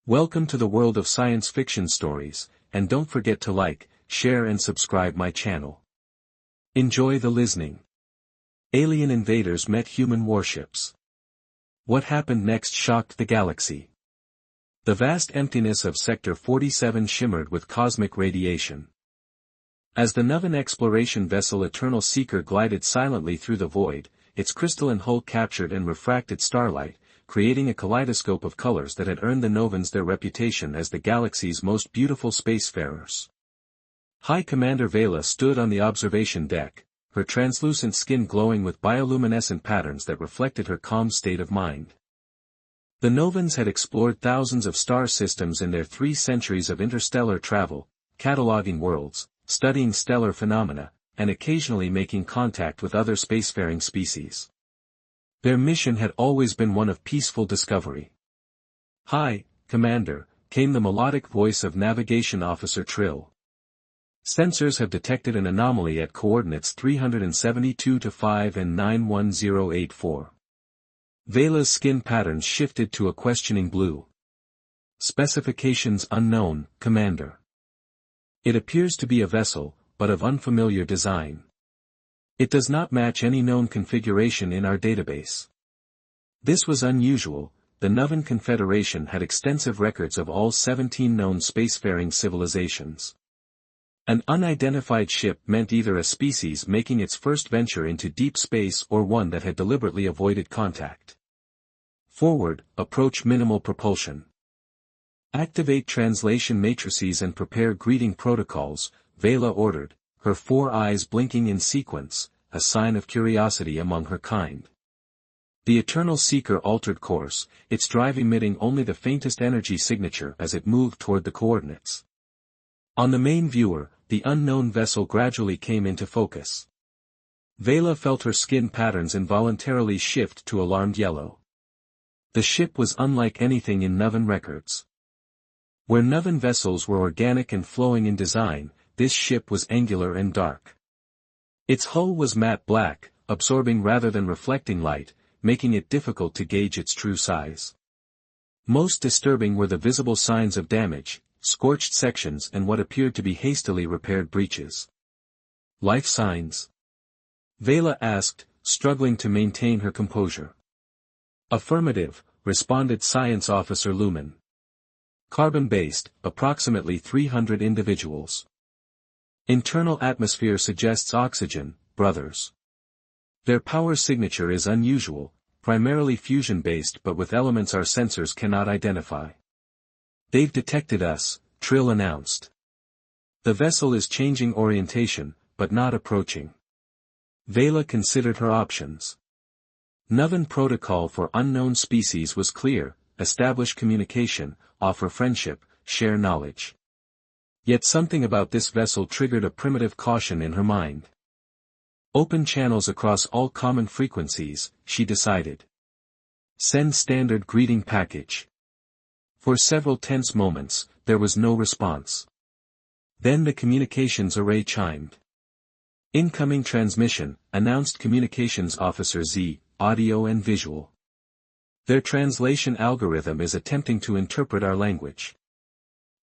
Welcome to the world of science fiction stories, and don't forget to like, share and subscribe my channel. Enjoy the listening. Alien invaders met human warships. What happened next shocked the galaxy. The vast emptiness of Sector 47 shimmered with cosmic radiation. As the Nuven exploration vessel Eternal Seeker glided silently through the void, its crystalline hull captured and refracted starlight, creating a kaleidoscope of colors that had earned the Novans their reputation as the galaxy's most beautiful spacefarers. High Commander Vela stood on the observation deck, her translucent skin glowing with bioluminescent patterns that reflected her calm state of mind. The Novans had explored thousands of star systems in their 3 centuries of interstellar travel, cataloging worlds, studying stellar phenomena, and occasionally making contact with other spacefaring species. Their mission had always been one of peaceful discovery. "Hi, Commander," came the melodic voice of Navigation Officer Trill. "Sensors have detected an anomaly at coordinates 372-5 and 91084. Vela's skin patterns shifted to a questioning blue. "Specifications unknown, Commander. It appears to be a vessel, but of unfamiliar design. It does not match any known configuration in our database." This was unusual. The Nuven Confederation had extensive records of all 17 known spacefaring civilizations. An unidentified ship meant either a species making its first venture into deep space or one that had deliberately avoided contact. "Forward, approach minimal propulsion. Activate translation matrices and prepare greeting protocols," Vela ordered, her 4 eyes blinking in sequence, a sign of curiosity among her kind. The Eternal Seeker altered course, its drive emitting only the faintest energy signature as it moved toward the coordinates. On the main viewer, the unknown vessel gradually came into focus. Vela felt her skin patterns involuntarily shift to alarmed yellow. The ship was unlike anything in Nuven records. Where Nuven vessels were organic and flowing in design, this ship was angular and dark. Its hull was matte black, absorbing rather than reflecting light, making it difficult to gauge its true size. Most disturbing were the visible signs of damage, scorched sections and what appeared to be hastily repaired breaches. "Life signs?" Vela asked, struggling to maintain her composure. "Affirmative," responded Science Officer Lumen. "Carbon-based, approximately 300 individuals. Internal atmosphere suggests oxygen, brothers. Their power signature is unusual, primarily fusion-based but with elements our sensors cannot identify." "They've detected us," Trill announced. "The vessel is changing orientation, but not approaching." Vela considered her options. Nuven protocol for unknown species was clear: establish communication, offer friendship, share knowledge. Yet something about this vessel triggered a primitive caution in her mind. "Open channels across all common frequencies," she decided. "Send standard greeting package." For several tense moments, there was no response. Then the communications array chimed. "Incoming transmission," announced Communications Officer Z, audio and visual. "Their translation algorithm is attempting to interpret our language."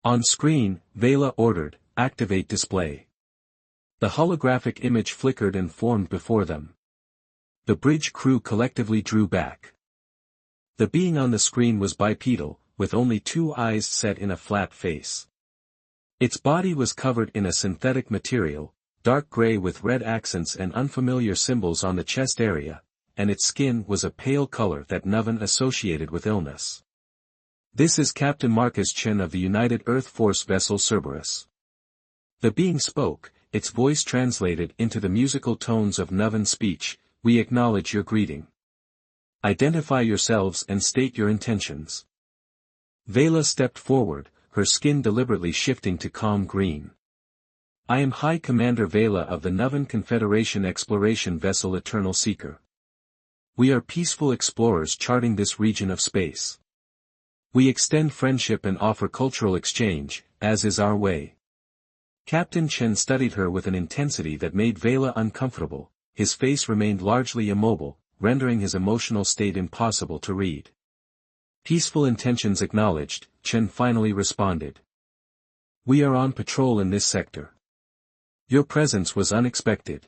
On screen, Vela ordered, "Activate display." The holographic image flickered and formed before them. The bridge crew collectively drew back. The being on the screen was bipedal, with only 2 eyes set in a flat face. Its body was covered in a synthetic material, dark gray with red accents and unfamiliar symbols on the chest area, and its skin was a pale color that Nuven associated with illness. "This is Captain Marcus Chen of the United Earth Force vessel Cerberus." The being spoke, its voice translated into the musical tones of Nuven speech. "We acknowledge your greeting. Identify yourselves and state your intentions." Vela stepped forward, her skin deliberately shifting to calm green. "I am High Commander Vela of the Nuven Confederation exploration vessel Eternal Seeker. We are peaceful explorers charting this region of space. We extend friendship and offer cultural exchange, as is our way." Captain Chen studied her with an intensity that made Vela uncomfortable. His face remained largely immobile, rendering his emotional state impossible to read. "Peaceful intentions acknowledged," Chen finally responded. We are on patrol in this sector. Your presence was unexpected.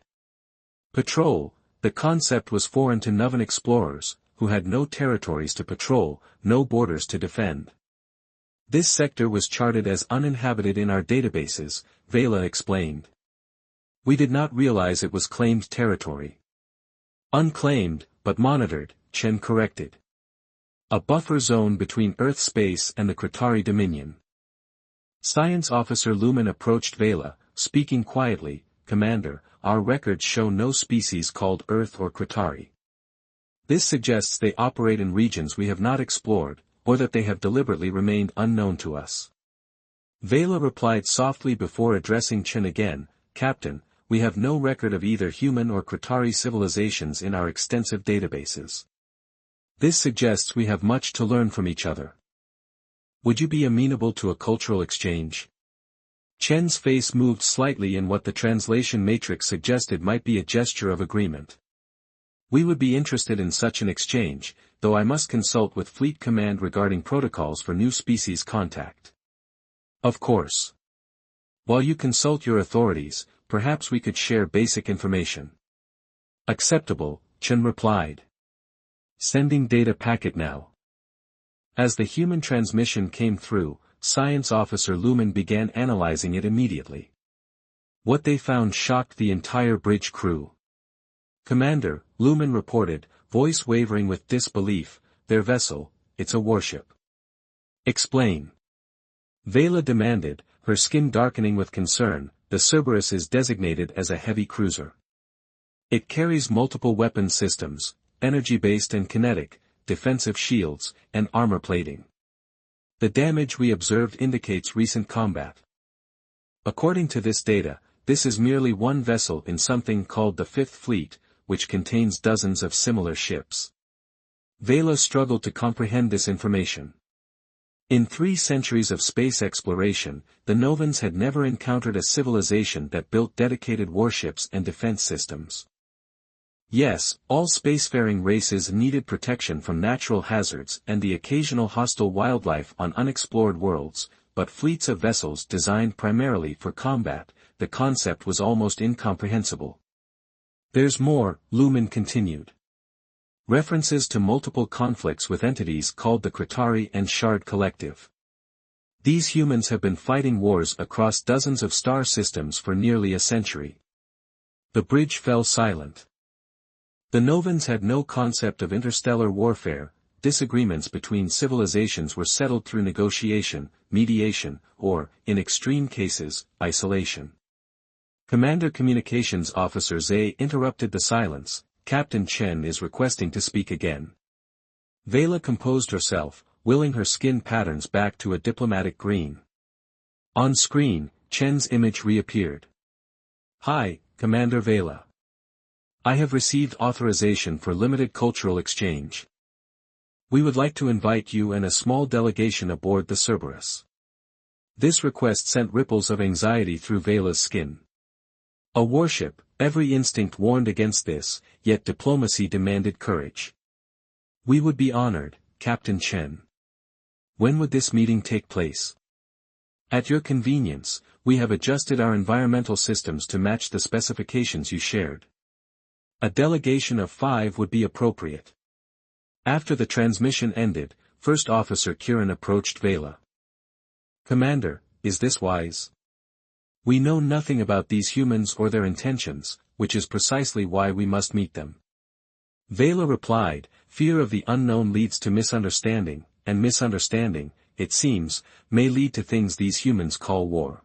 Patrol, the concept was foreign to Novan explorers, who had no territories to patrol, no borders to defend. This sector was charted as uninhabited in our databases, Vela explained. We did not realize it was claimed territory. Unclaimed, but monitored, Chen corrected. A buffer zone between Earth space and the Kratari Dominion. Science Officer Lumen approached Vela, speaking quietly, Commander, our records show no species called Earth or Kratari. This suggests they operate in regions we have not explored, or that they have deliberately remained unknown to us. Vela replied softly before addressing Chen again, Captain, we have no record of either human or Kratari civilizations in our extensive databases. This suggests we have much to learn from each other. Would you be amenable to a cultural exchange? Chen's face moved slightly in what the translation matrix suggested might be a gesture of agreement. We would be interested in such an exchange, though I must consult with Fleet Command regarding protocols for new species contact. Of course. While you consult your authorities, perhaps we could share basic information. Acceptable, Chen replied. Sending data packet now. As the human transmission came through, Science Officer Lumen began analyzing it immediately. What they found shocked the entire bridge crew. Commander, Lumen reported, voice wavering with disbelief, their vessel, it's a warship. Explain. Vela demanded, her skin darkening with concern, the Cerberus is designated as a heavy cruiser. It carries multiple weapon systems, energy-based and kinetic, defensive shields, and armor plating. The damage we observed indicates recent combat. According to this data, this is merely one vessel in something called the Fifth Fleet, which contains dozens of similar ships. Vela struggled to comprehend this information. In 3 centuries of space exploration, the Novans had never encountered a civilization that built dedicated warships and defense systems. Yes, all spacefaring races needed protection from natural hazards and the occasional hostile wildlife on unexplored worlds, but fleets of vessels designed primarily for combat, the concept was almost incomprehensible. There's more, Lumen continued. References to multiple conflicts with entities called the Kratari and Shard Collective. These humans have been fighting wars across dozens of star systems for nearly a century. The bridge fell silent. The Novans had no concept of interstellar warfare, disagreements between civilizations were settled through negotiation, mediation, or, in extreme cases, isolation. Commander Communications Officer Zay interrupted the silence, Captain Chen is requesting to speak again. Vela composed herself, willing her skin patterns back to a diplomatic green. On screen, Chen's image reappeared. Hi, Commander Vela. I have received authorization for limited cultural exchange. We would like to invite you and a small delegation aboard the Cerberus. This request sent ripples of anxiety through Vela's skin. A warship, every instinct warned against this, yet diplomacy demanded courage. We would be honored, Captain Chen. When would this meeting take place? At your convenience, we have adjusted our environmental systems to match the specifications you shared. A delegation of 5 would be appropriate. After the transmission ended, First Officer Kiran approached Vela. Commander, is this wise? We know nothing about these humans or their intentions, which is precisely why we must meet them. Vela replied, fear of the unknown leads to misunderstanding, and misunderstanding, it seems, may lead to things these humans call war.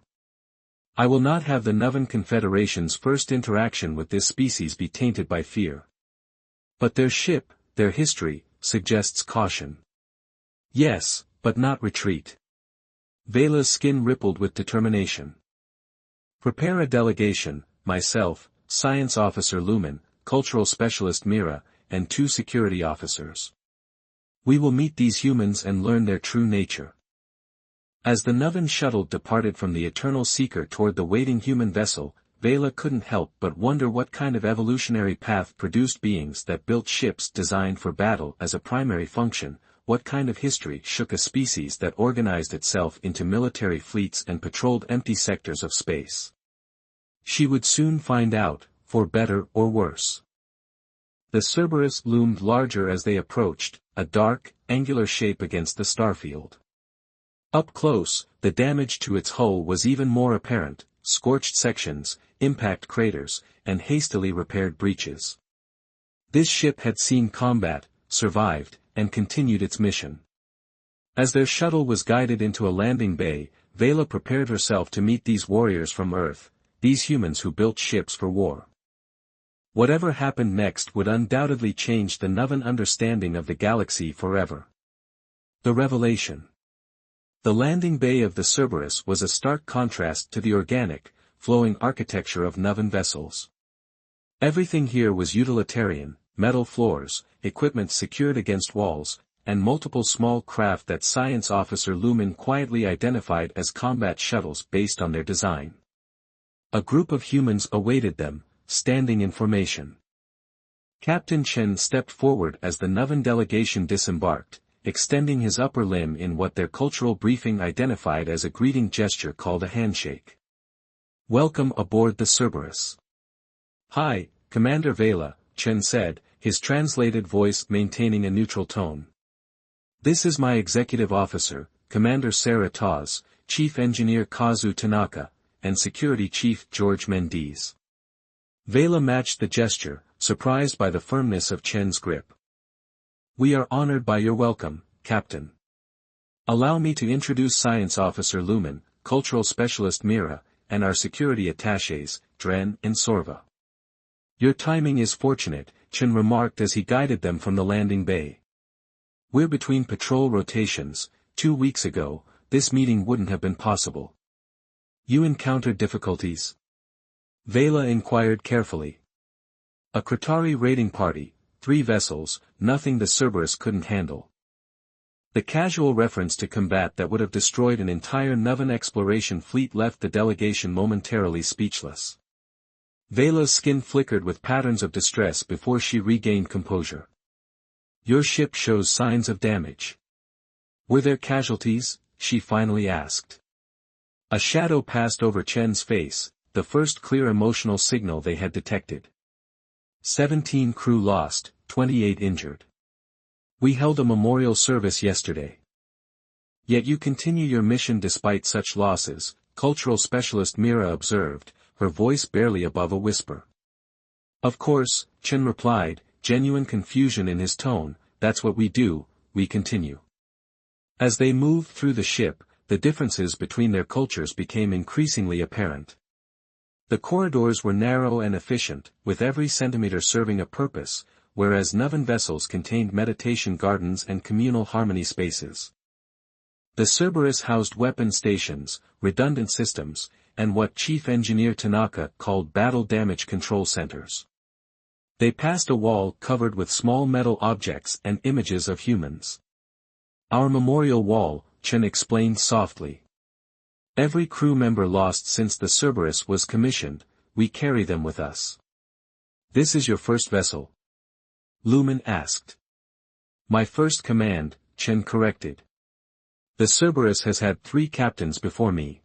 I will not have the Novan Confederation's first interaction with this species be tainted by fear. But their ship, their history, suggests caution. Yes, but not retreat. Vela's skin rippled with determination. Prepare a delegation, myself, Science Officer Lumen, Cultural Specialist Mira, and 2 security officers. We will meet these humans and learn their true nature. As the Novan shuttle departed from the Eternal Seeker toward the waiting human vessel, Vela couldn't help but wonder what kind of evolutionary path produced beings that built ships designed for battle as a primary function, what kind of history shook a species that organized itself into military fleets and patrolled empty sectors of space? She would soon find out, for better or worse. The Cerberus loomed larger as they approached, a dark, angular shape against the starfield. Up close, the damage to its hull was even more apparent: scorched sections, impact craters, and hastily repaired breaches. This ship had seen combat, survived, and continued its mission. As their shuttle was guided into a landing bay, Vela prepared herself to meet these warriors from Earth, these humans who built ships for war. Whatever happened next would undoubtedly change the Novan understanding of the galaxy forever. The revelation. The landing bay of the Cerberus was a stark contrast to the organic, flowing architecture of Novan vessels. Everything here was utilitarian: metal floors, equipment secured against walls, and multiple small craft that Science Officer Lumen quietly identified as combat shuttles based on their design. A group of humans awaited them, standing in formation. Captain Chen stepped forward as the Novan delegation disembarked, extending his upper limb in what their cultural briefing identified as a greeting gesture called a handshake. "Welcome aboard the Cerberus." "Hi, Commander Vela," Chen said, his translated voice maintaining a neutral tone. "This is my executive officer, Commander Sarah Taz, Chief Engineer Kazu Tanaka, and Security Chief George Mendes." Vela matched the gesture, surprised by the firmness of Chen's grip. "We are honored by your welcome, Captain. Allow me to introduce Science Officer Lumen, Cultural Specialist Mira, and our security attachés, Dren and Sorva." "Your timing is fortunate," Chen remarked as he guided them from the landing bay. "We're between patrol rotations. 2 weeks ago, this meeting wouldn't have been possible." "You encountered difficulties?" Vela inquired carefully. "A Kratari raiding party, 3 vessels, nothing the Cerberus couldn't handle." The casual reference to combat that would have destroyed an entire Novan exploration fleet left the delegation momentarily speechless. Vela's skin flickered with patterns of distress before she regained composure. "Your ship shows signs of damage. Were there casualties?" she finally asked. A shadow passed over Chen's face, the first clear emotional signal they had detected. 17 crew lost, 28 injured. We held a memorial service yesterday. Yet you continue your mission despite such losses, Cultural Specialist Mira observed, her voice barely above a whisper. Of course, Chen replied, genuine confusion in his tone, that's what we do, we continue. As they moved through the ship, the differences between their cultures became increasingly apparent. The corridors were narrow and efficient, with every centimeter serving a purpose, whereas Novan vessels contained meditation gardens and communal harmony spaces. The Cerberus housed weapon stations, redundant systems, and what Chief Engineer Tanaka called battle damage control centers. They passed a wall covered with small metal objects and images of humans. "Our memorial wall," Chen explained softly. "Every crew member lost since the Cerberus was commissioned, we carry them with us." "This is your first vessel?" Lumen asked. "My first command," Chen corrected. "The Cerberus has had 3 captains before me.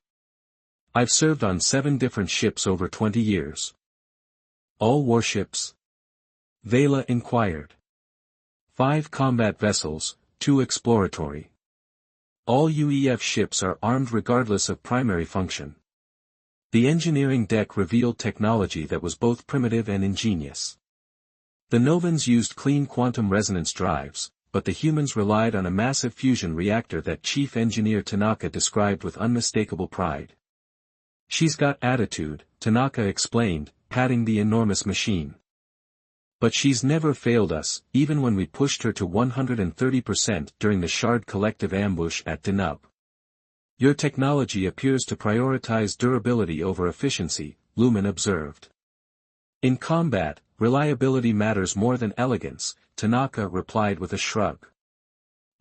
I've served on 7 different ships over 20 years." "All warships?" Vela inquired. 5 combat vessels, 2 exploratory. All UEF ships are armed regardless of primary function. The engineering deck revealed technology that was both primitive and ingenious. The Novans used clean quantum resonance drives, but the humans relied on a massive fusion reactor that Chief Engineer Tanaka described with unmistakable pride. "She's got attitude," Tanaka explained, patting the enormous machine. "But she's never failed us, even when we pushed her to 130% during the Shard collective ambush at Denub. Your technology appears to prioritize durability over efficiency," Lumen observed. "In combat, reliability matters more than elegance," Tanaka replied with a shrug.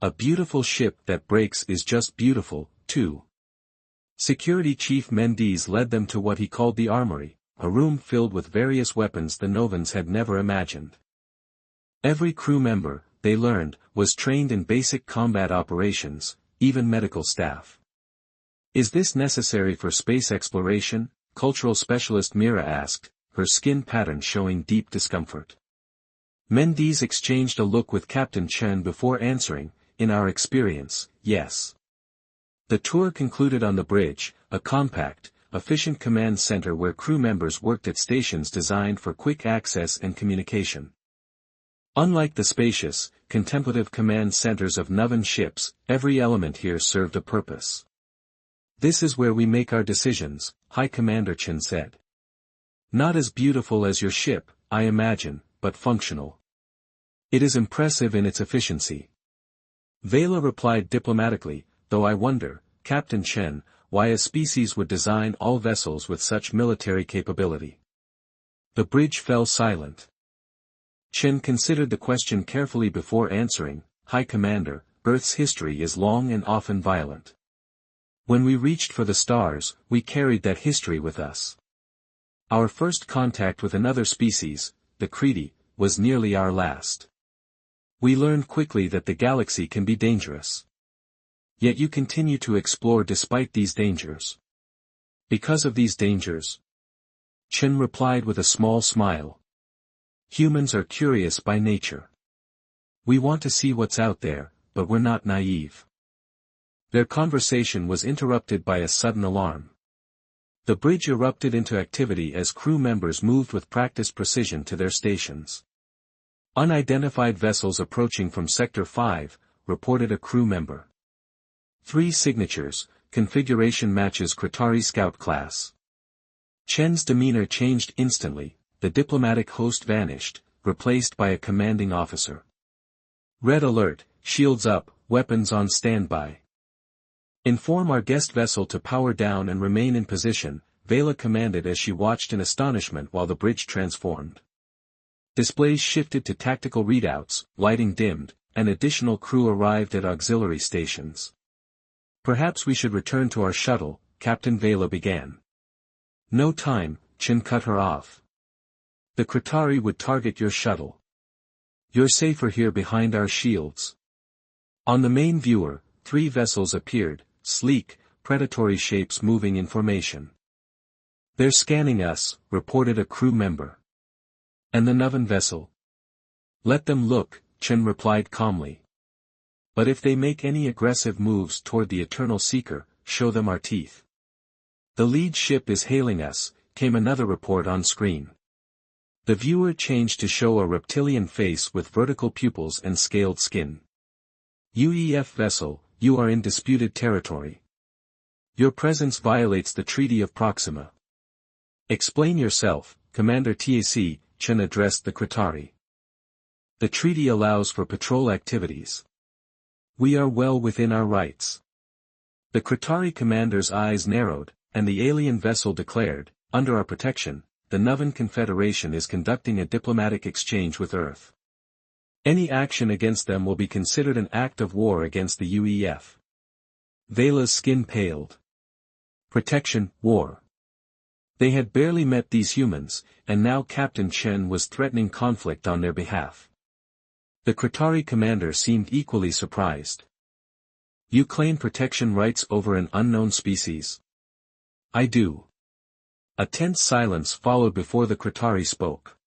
"A beautiful ship that breaks is just beautiful, too." Security Chief Mendes led them to what he called the armory, a room filled with various weapons the Novans had never imagined. Every crew member, they learned, was trained in basic combat operations, even medical staff. Is this necessary for space exploration? Cultural specialist Mira asked, her skin pattern showing deep discomfort. Mendes exchanged a look with Captain Chen before answering, in our experience, yes. The tour concluded on the bridge, a compact, efficient command center where crew members worked at stations designed for quick access and communication. Unlike the spacious, contemplative command centers of Nuven ships, every element here served a purpose. This is where we make our decisions, High Commander Chen said. Not as beautiful as your ship, I imagine, but functional. It is impressive in its efficiency. Vela replied diplomatically, though I wonder, Captain Chen, why a species would design all vessels with such military capability. The bridge fell silent. Chen considered the question carefully before answering, High Commander, Earth's history is long and often violent. When we reached for the stars, we carried that history with us. Our first contact with another species, the Crete, was nearly our last. We learned quickly that the galaxy can be dangerous. Yet you continue to explore despite these dangers. Because of these dangers? Chen replied with a small smile. Humans are curious by nature. We want to see what's out there, but we're not naive. Their conversation was interrupted by a sudden alarm. The bridge erupted into activity as crew members moved with practiced precision to their stations. Unidentified vessels approaching from Sector 5, reported a crew member. 3 signatures, configuration matches Qatari scout class. Chen's demeanor changed instantly, the diplomatic host vanished, replaced by a commanding officer. Red alert, shields up, weapons on standby. Inform our guest vessel to power down and remain in position, Vela commanded as she watched in astonishment while the bridge transformed. Displays shifted to tactical readouts, lighting dimmed, and additional crew arrived at auxiliary stations. Perhaps we should return to our shuttle, Captain Vela began. No time, Chen cut her off. The Qatari would target your shuttle. You're safer here behind our shields. On the main viewer, 3 vessels appeared, sleek, predatory shapes moving in formation. They're scanning us, reported a crew member. And the Nuven vessel? Let them look, Chen replied calmly. But if they make any aggressive moves toward the Eternal Seeker, show them our teeth. The lead ship is hailing us, came another report on screen. The viewer changed to show a reptilian face with vertical pupils and scaled skin. UEF vessel, you are in disputed territory. Your presence violates the Treaty of Proxima. Explain yourself, Commander TAC, Chen addressed the Qatari. The treaty allows for patrol activities. We are well within our rights. The Qatari commander's eyes narrowed, and the alien vessel declared, under our protection, the Nuven Confederation is conducting a diplomatic exchange with Earth. Any action against them will be considered an act of war against the UEF. Vela's skin paled. Protection, war. They had barely met these humans, and now Captain Chen was threatening conflict on their behalf. The Qatari commander seemed equally surprised. You claim protection rights over an unknown species? I do. A tense silence followed before the Qatari spoke.